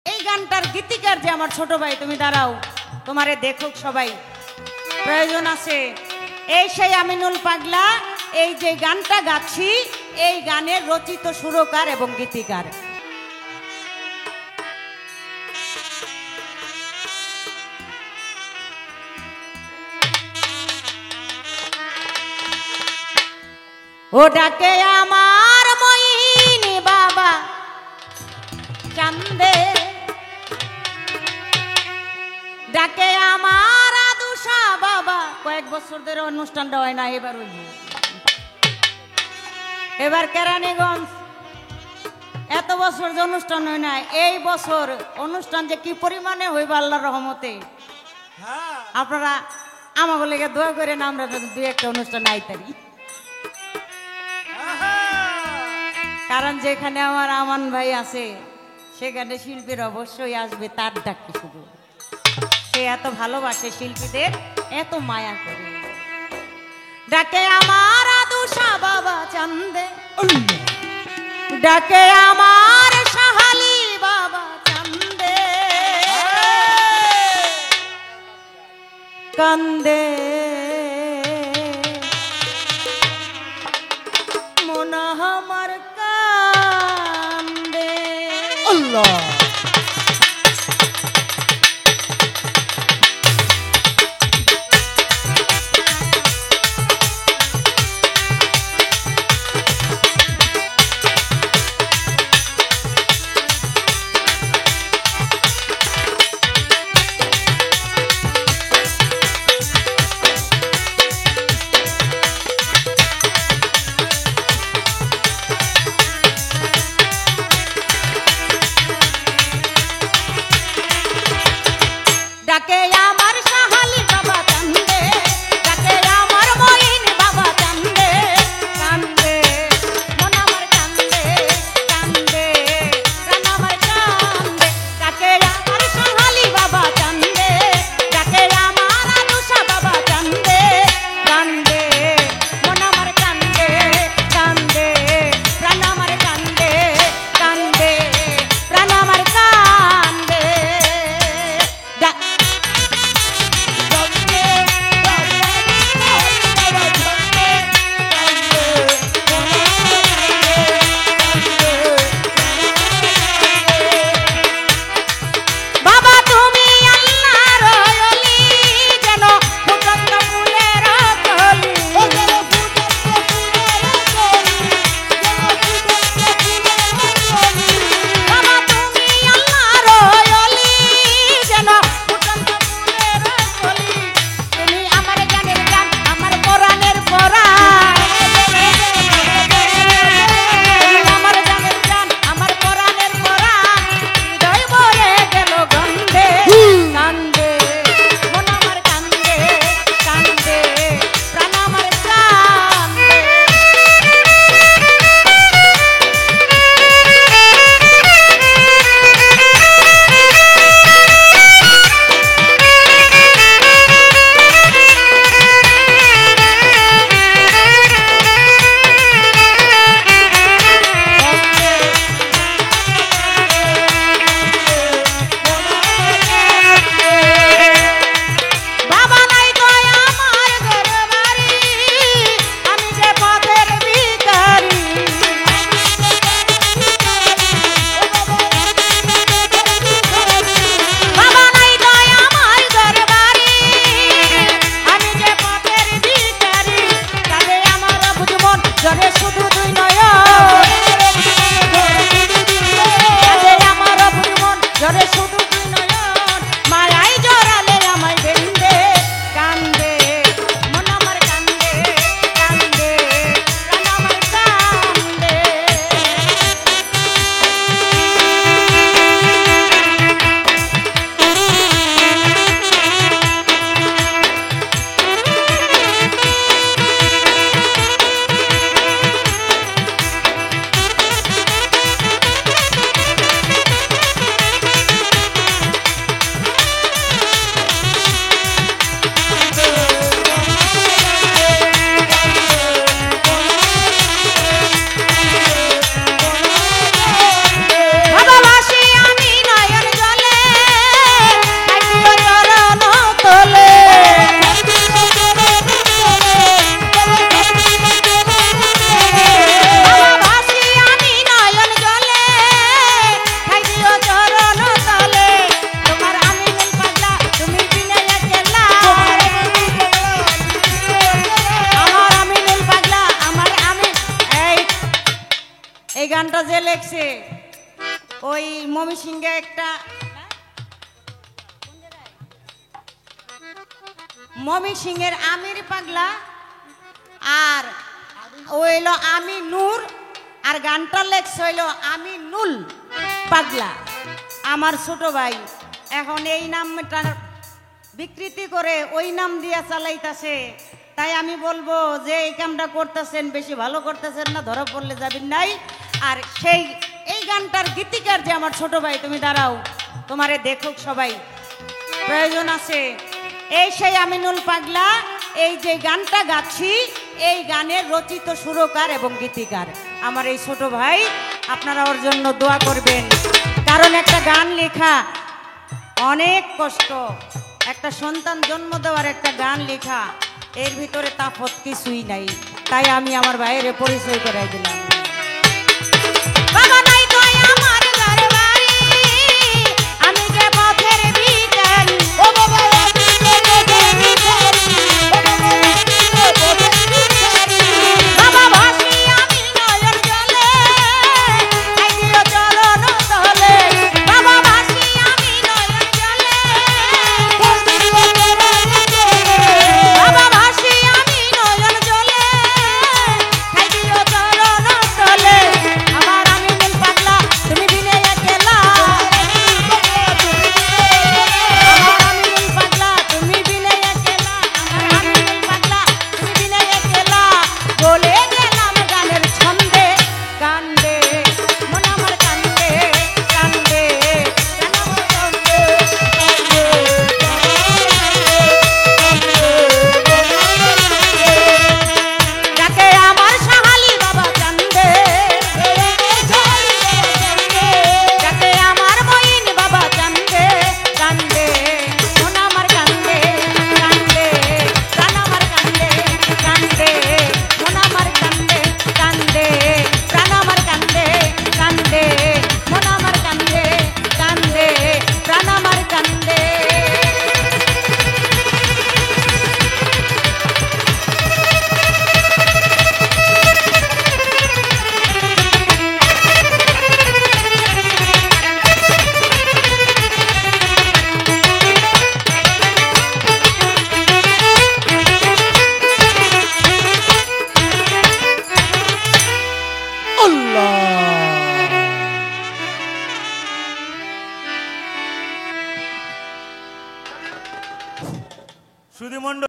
এই গানটার গীতিকার যে আমার ছোট ভাই, তুমি দাঁড়াও, তোমারে দেখুক সবাই, প্রয়োজন আছে। এই সেই আমিনুল পাগলা, এই যে গানটা গাচ্ছি এই গানের রচিত সুরকার এবং গীতিকার। ও ডাকে আমার মইনি বাবা চান্দে, ডাকে আমার আদুষা বাবা। কয়েক বছর ধরে অনুষ্ঠানটা হয় না, এবার হইব। এবার কেরানীগঞ্জ এত বছর যে অনুষ্ঠান হয় না, এই বছর অনুষ্ঠান যে কি পরিমাণে হইব আল্লাহর রহমতে। আপনারা আমাকে লেগে দোয়া করেন, আমরা দুই একটা অনুষ্ঠান আইতারি। কারণ যেখানে আমার আমান ভাই আছে সেখানে শিল্পীর অবশ্যই আসবে, তার ডাকি শুধু। সে এত ভালোবাসে শিল্পীদের, এত মায়া করে। ডাকে আমার আদুষা বাবা চান্দে, ডাকে আমার সাহালি বাবা চান্দে, কান্দে মোনা আমার কান্দে। আল্লাহ লেখছে ওই মমি সিংহে একটা মমি সিংহের আমির পাগলা আর হইল আমি নূর আর গানটা লেখছে হইল আমি নুল পাগলা। আমার ছোট ভাই এখন এই নামটা বিকৃতি করে ওই নাম দিয়া চালাইতাছে। তাই আমি বলবো যে এই কামটা করতেছেন বেশি ভালো করতেছেন না, ধরা পড়লে যাবেন নাই। আর সেই এই গানটার গীতিকার যে আমার ছোট ভাই, তুমি দাঁড়াও, তোমারে দেখুক সবাই, প্রয়োজন আছে। এই সেই আমিনুল পাগলা, এই যে গানটা গাচ্ছি এই গানের রচিত সুরকার এবং গীতিকার আমার এই ছোট ভাই। আপনারা ওর জন্য দোয়া করবেন, কারণ একটা গান লেখা অনেক কষ্ট। একটা সন্তান জন্ম দেওয়ার একটা গান লেখা, এর ভিতরে তাফত কিছুই নাই। তাই আমি আমার ভাইয়ের পরিচয় করাই দিলাম। বাবা নাই তো আমার দরবারে, আমি যে পথের ভিখারি। ও বাবা আমি যে পথের ভিখারি, ও বাবা আমি যে পথের ভিখারি। বাবা ভাসি আমি নয়ন জলে, আই দিও চরণ তলে। বাবা ভাসি আমি নয়ন জলে, আই দিও চরণ তলে। বাবা ভাসি আমি নয়ন জলে, আই দিও চরণ তলে। আমার আমিনুল পাগলা তুমি বিনে একলা, আমার আমিনুল পাগলা তুমি বিনে একলা, আমার আমিনুল পাগলা তুমি বিনে একলা। বলে গেলাম গানের ছন্দে কান্দে মন আমার কান্দে কান্দে কেন আমার কান্দে যাকে আমার সাহালি বাবা কান্দে, যাকে আমার মইন বাবা কান্দে কান্দে মন আমার কান্দে কান্দে প্রাণ আমার কান্দে কান্দে মন আমার কান্দে কান্দে প্রাণ আমার কান্দে কান্দে মন আমার কান্দে কান্দে প্রাণ আমার কান্দে। সুধীমণ্ডল।